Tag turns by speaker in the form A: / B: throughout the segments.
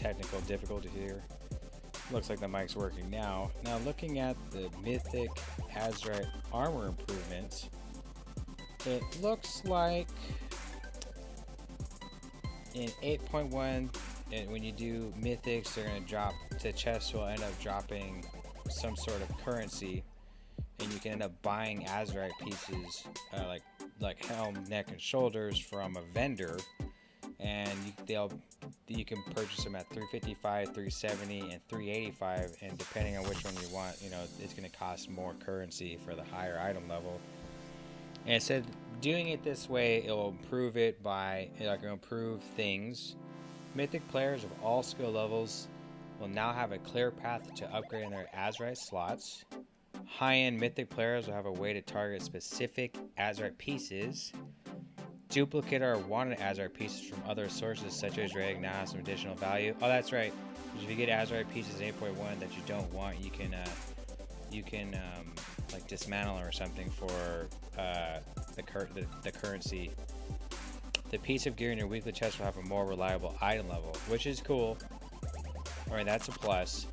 A: technical difficulty here. Looks like the mic's working now. Now looking at the Mythic Azeroth armor improvements, it looks like in 8.1, when you do mythics, they're going to drop, the chest will end up dropping some sort of currency, and you can end up buying Azeroth pieces, like helm, neck, and shoulders from a vendor, and you can purchase them at 355, 370, and 385, and depending on which one you want, you know, it's going to cost more currency for the higher item level. And it said doing it this way, it will improve it by, like, it'll improve things. Mythic players of all skill levels will now have a clear path to upgrading their Azeroth slots. High-end Mythic players will have a way to target specific Azeroth pieces. Duplicate or wanted Azeroth pieces from other sources such as Reg now have some additional value. Oh, that's right. If you get Azeroth pieces in 8.1 that you don't want, you can like dismantle them or something for the currency. The piece of gear in your weekly chest will have a more reliable item level, which is cool. Alright, that's a plus.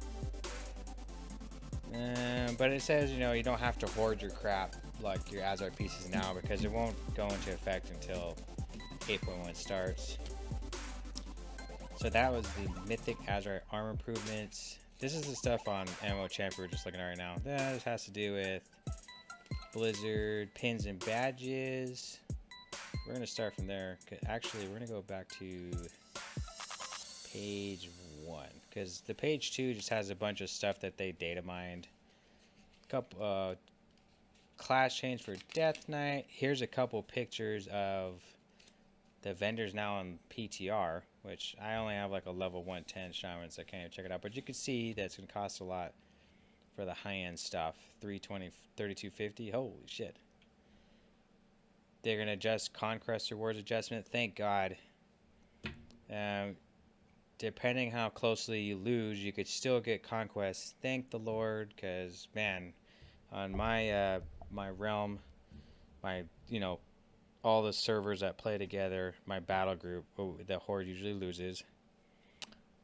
A: But it says, you know, you don't have to hoard your crap, like your Azeroth pieces now, because it won't go into effect until 8.1 starts. So that was the Mythic Azeroth armor improvements. This is the stuff on MMO Champ we're just looking at right now. This has to do with Blizzard, pins and badges. We're going to start from there. Actually, we're going to go back to page 1, because the page 2 just has a bunch of stuff that they data mined. Couple class change for Death Knight. Here's a couple pictures of the vendors now on PTR, which I only have like a level 110 Shaman, so I can't even check it out. But you can see that it's going to cost a lot for the high-end stuff. 320, 3250. Holy shit. They're going to adjust Conquest Rewards adjustment. Thank God. Depending how closely you lose, you could still get Conquest. Thank the Lord, because, man, on my my realm, my, you know, all the servers that play together, my battle group, the Horde usually loses.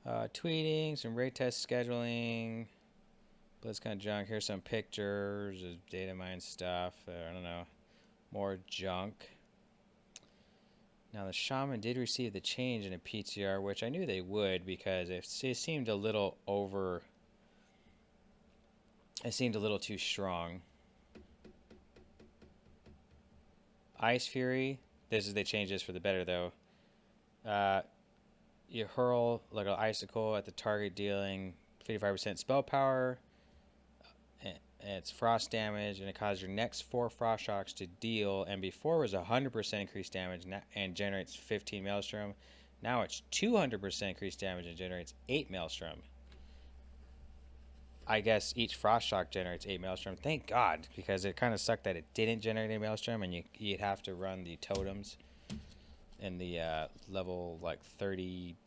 A: Tweeting, some raid test scheduling. Blitz kind of junk. Here's some pictures of data mine stuff. I don't know. More junk. Now the Shaman did receive the change in a PTR, which I knew they would, because it seemed a little over. It seemed a little too strong. Ice Fury. They changed this for the better though. You hurl like an icicle at the target, dealing 55% spell power. And it's frost damage, and it causes your next 4 frost shocks to deal, and before it was 100% increased damage and generates 15 Maelstrom. Now it's 200% increased damage and generates 8 Maelstrom. I guess each frost shock generates 8 Maelstrom. Thank God, because it kind of sucked that it didn't generate any Maelstrom, and you'd have to run the totems in the level like 30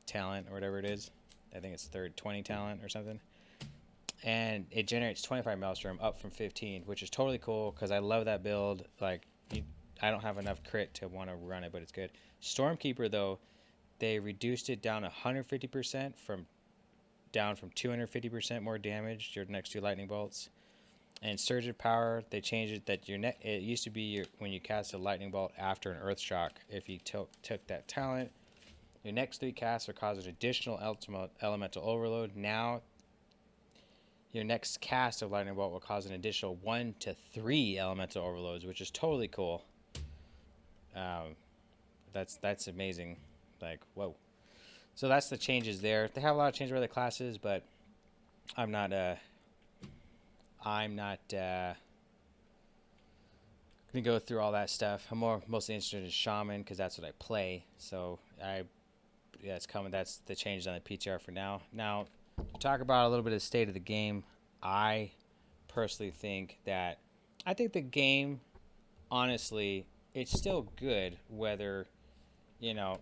A: talent or whatever it is. I think it's 20 talent or something. And it generates 25 Maelstrom up from 15, which is totally cool, because I love that build. Like, I don't have enough crit to want to run it, but it's good. Stormkeeper, though, they reduced it down 150% down from 250% more damage your next 2 lightning bolts. And Surge of Power, they changed it that it used to be when you cast a lightning bolt after an earth shock. If you took that talent, your next 3 casts will cause an additional elemental overload. Now your next cast of lightning bolt will cause an additional 1 to 3 elemental overloads, which is totally cool. That's amazing. Like, whoa. So that's the changes there. They have a lot of changes with the classes, but I'm not gonna go through all that stuff. I'm mostly interested in Shaman, because that's what I play. So it's coming. That's the changes on the PTR for now. Now, to talk about a little bit of the state of the game, I personally think that the game, honestly, it's still good, whether, you know,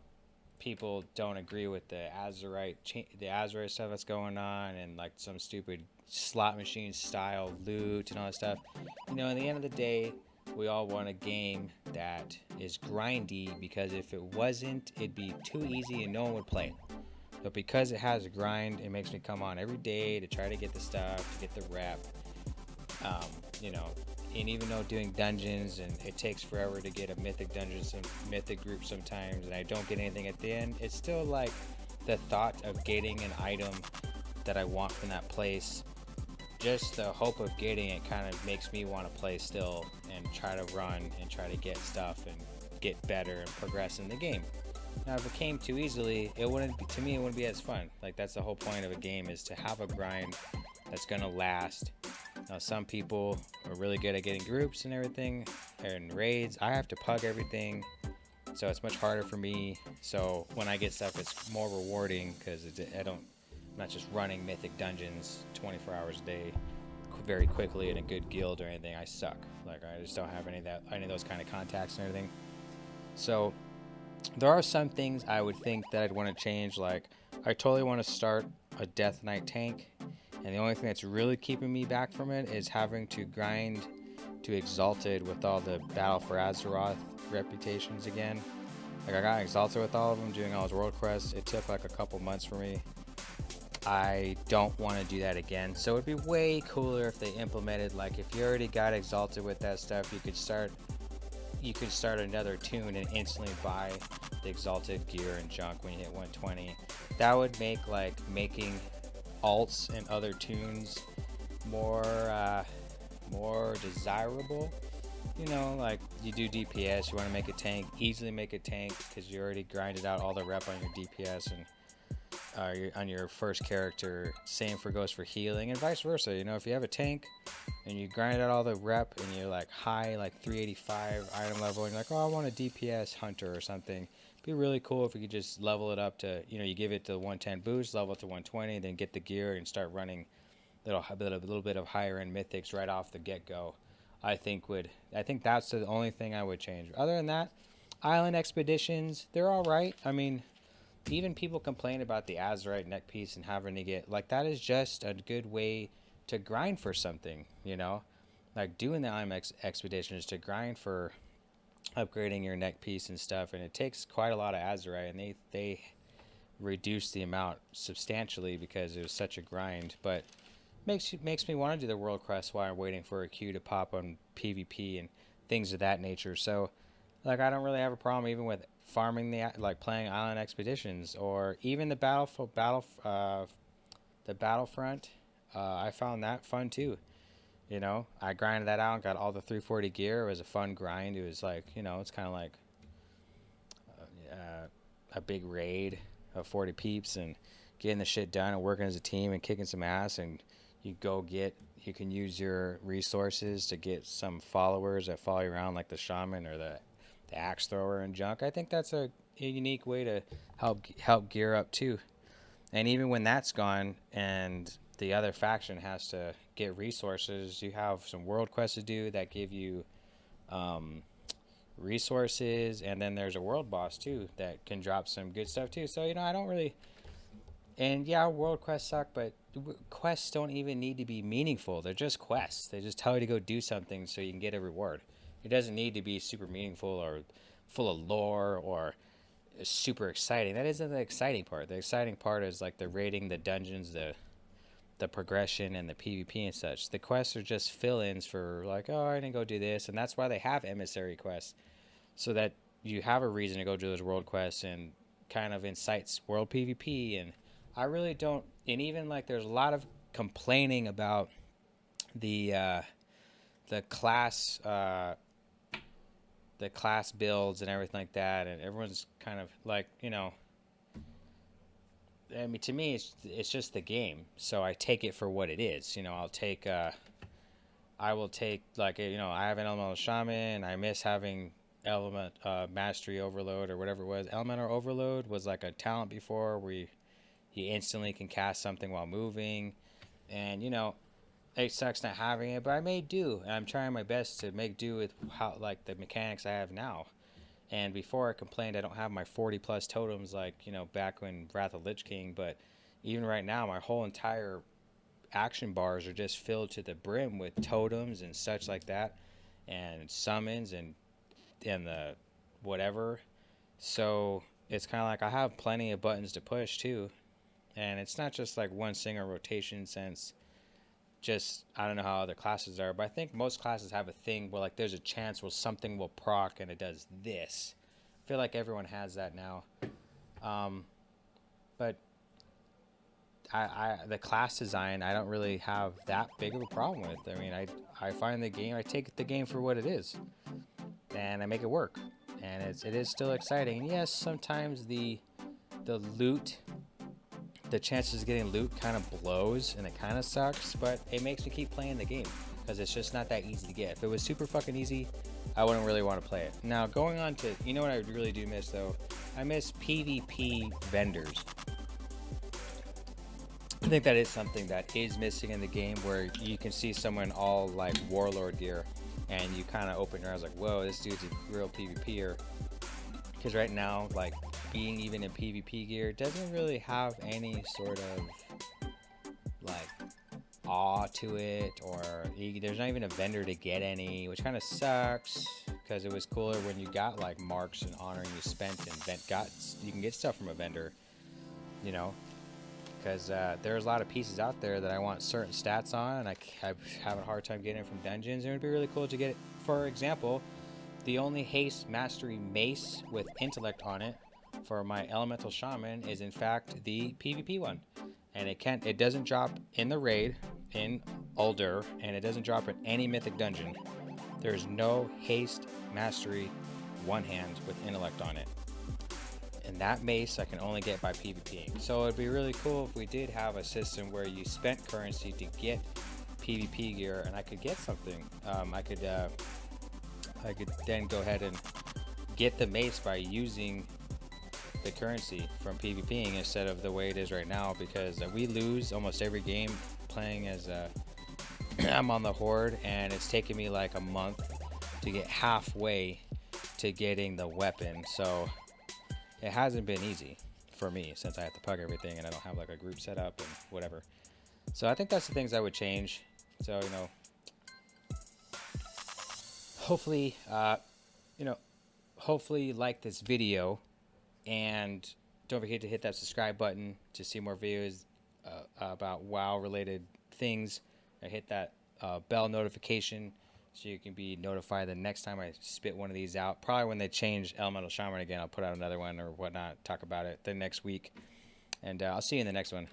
A: people don't agree with the Azeroth stuff that's going on, and like some stupid slot machine style loot and all that stuff. You know, in the end of the day, we all want a game that is grindy, because if it wasn't, it'd be too easy and no one would play it. But because it has a grind, it makes me come on every day to try to get the stuff, to get the rep. You know, and even though doing dungeons and it takes forever to get a mythic dungeon, some mythic group sometimes, and I don't get anything at the end, it's still like the thought of getting an item that I want from that place. Just the hope of getting it kind of makes me want to play still and try to run and try to get stuff and get better and progress in the game. Now, if it came too easily, it wouldn't be, to me, it wouldn't be as fun. Like, that's the whole point of a game, is to have a grind that's gonna last. Now, some people are really good at getting groups and everything and raids. I have to pug everything, so it's much harder for me. So when I get stuff, it's more rewarding because I'm not just running mythic dungeons 24 hours a day very quickly in a good guild or anything. I suck. Like, I just don't have any of those kind of contacts and everything. So there are some things I would think that I'd want to change. Like, I totally want to start a Death Knight tank, and the only thing that's really keeping me back from it is having to grind to Exalted with all the Battle for Azeroth reputations again. Like, I got Exalted with all of them, doing all those world quests. It took like a couple months for me. I don't want to do that again. So it'd be way cooler if they implemented, like, if you already got Exalted with that stuff, you could start another tune and instantly buy the Exalted gear and junk when you hit 120. That would make like making alts and other tunes more desirable. You know, like, you do DPS, you want to make a tank, easily make a tank because you already grinded out all the rep on your DPS and on your first character. Same goes for healing, and vice versa. You know, if you have a tank and you grind out all the rep and you're like high, like 385 item level, and you're like, oh, I want a DPS hunter or something, it'd be really cool if we could just level it up to, you know, you give it the 110 boost, level it to 120, then get the gear and start running a little bit of higher end mythics right off the get-go. I think that's the only thing I would change. Other than that, island expeditions, they're all right. I mean, even people complain about the Azerite neck piece and having to get, like, that is just a good way to grind for something, you know? Like, doing the island expedition is to grind for upgrading your neck piece and stuff, and it takes quite a lot of Azerite, and they reduced the amount substantially because it was such a grind. But makes me want to do the world quest while I'm waiting for a queue to pop on PvP and things of that nature. So, like, I don't really have a problem even with farming playing island expeditions, or even the Battlefront. I found that fun too. You know, I grinded that out and got all the 340 gear. It was a fun grind. It was like, you know, it's kind of like a big raid of 40 peeps and getting the shit done and working as a team and kicking some ass. And you can use your resources to get some followers that follow you around, like the Shaman or the axe thrower and junk. I think that's a unique way to help gear up too. And even when that's gone and the other faction has to get resources, you have some world quests to do that give you resources, and then there's a world boss too that can drop some good stuff too. So, you know, I don't really, and yeah, world quests suck, but quests don't even need to be meaningful. They're just quests. They just tell you to go do something so you can get a reward. It doesn't need to be super meaningful or full of lore or super exciting. That isn't the exciting part. The exciting part is like the raiding, the dungeons, the progression, and the PvP and such. The quests are just fill-ins for, like, oh, I didn't go do this, and that's why they have emissary quests, so that you have a reason to go do those world quests and kind of incites world PvP. And I really don't. And even like, there's a lot of complaining about the class builds and everything like that, and everyone's kind of like, you know, I mean, to me, it's just the game, so I take it for what it is. You know, I will take, like, you know, I have an elemental shaman. I miss having element mastery overload or whatever it was. Elemental overload was like a talent before where you instantly can cast something while moving, and, you know, it sucks not having it, but I made do, and I'm trying my best to make do with how, like, the mechanics I have now. And before, I complained I don't have my 40 plus totems, like, you know, back when Wrath of Lich King, but even right now, my whole entire action bars are just filled to the brim with totems and such like that, and summons and the whatever. So it's kind of like I have plenty of buttons to push too, And it's not just like one single rotation sense. Just, I don't know how other classes are, but I think most classes have a thing where like there's a chance where something will proc and it does this. I feel like everyone has that now. But the class design I don't really have that big of a problem with. I mean, I find the game, I take the game for what it is, and I make it work, and it is still exciting. And yes, sometimes the loot, the chances of getting loot kind of blows, and it kind of sucks, but it makes me keep playing the game because it's just not that easy to get. If it was super fucking easy, I wouldn't really want to play it. Now, going on to, you know what I really do miss though? I miss PvP vendors. I think that is something that is missing in the game, where you can see someone all like warlord gear and you kind of open your eyes like, whoa, this dude's a real PvPer. Because right now, like, being even in PvP gear doesn't really have any sort of like awe to it, or there's not even a vendor to get any, which kind of sucks, because it was cooler when you got like marks and honor and you spent and you can get stuff from a vendor, you know. Because there's a lot of pieces out there that I want certain stats on, and I have a hard time getting it from dungeons. And it would be really cool to get it. For example, the only haste mastery mace with intellect on it for my elemental shaman is in fact the PvP one, and it doesn't drop in the raid in Uldur, and it doesn't drop in any mythic dungeon. There's no haste mastery one hand with intellect on it. And that mace I can only get by PvPing. So it'd be really cool if we did have a system where you spent currency to get PvP gear, and I could get something. I could then go ahead and get the mace by using the currency from PvPing instead of the way it is right now, because we lose almost every game playing as I'm on the Horde, and it's taken me like a month to get halfway to getting the weapon. So it hasn't been easy for me since I have to pug everything and I don't have like a group set up and whatever. So I think that's the things I would change. So, you know, hopefully, hopefully you like this video, and don't forget to hit that subscribe button to see more videos about WoW related things. And hit that bell notification so you can be notified the next time I spit one of these out. Probably when they change Elemental Shaman again, I'll put out another one or whatnot, talk about it the next week. And I'll see you in the next one.